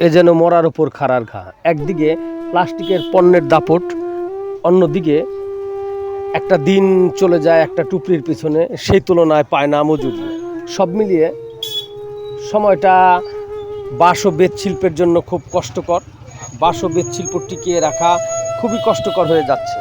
এ যেন মরার ওপর খাড়ার ঘা। একদিকে প্লাস্টিকের পণ্যের দাপট, অন্যদিকে একটা দিন চলে যায় একটা টুপলির পিছনে, সেই তুলনায় পায় না মজুরি। সব মিলিয়ে সময়টা বাঁশ ও বেত শিল্পের জন্য খুব কষ্টকর। বাঁশ ও বেত শিল্প টিকিয়ে রাখা খুবই কষ্টকর হয়ে যাচ্ছে।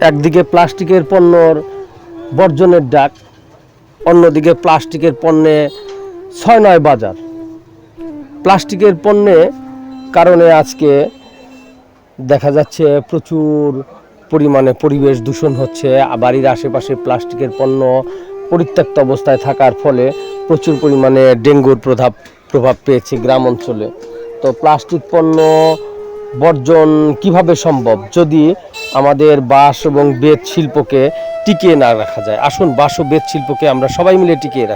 একদিকে প্লাস্টিকের পণ্যর বর্জনের ডাক, অন্যদিকে প্লাস্টিকের পণ্যে ছয় নয় বাজার। প্লাস্টিকের পণ্যে কারণে আজকে দেখা যাচ্ছে প্রচুর পরিমাণে পরিবেশ দূষণ হচ্ছে। বাড়ির আশেপাশে প্লাস্টিকের পণ্য পরিত্যক্ত অবস্থায় থাকার ফলে প্রচুর পরিমাণে ডেঙ্গুর প্রভাব পেয়েছে গ্রাম অঞ্চলে। তো প্লাস্টিক পণ্য বর্জন কিভাবে সম্ভব যদি আমাদের বাঁশ এবং বেত শিল্পকে টিকিয়ে না রাখা যায়? আসুন বাঁশ ও বেত শিল্পকে আমরা সবাই মিলে টিকিয়ে রাখি।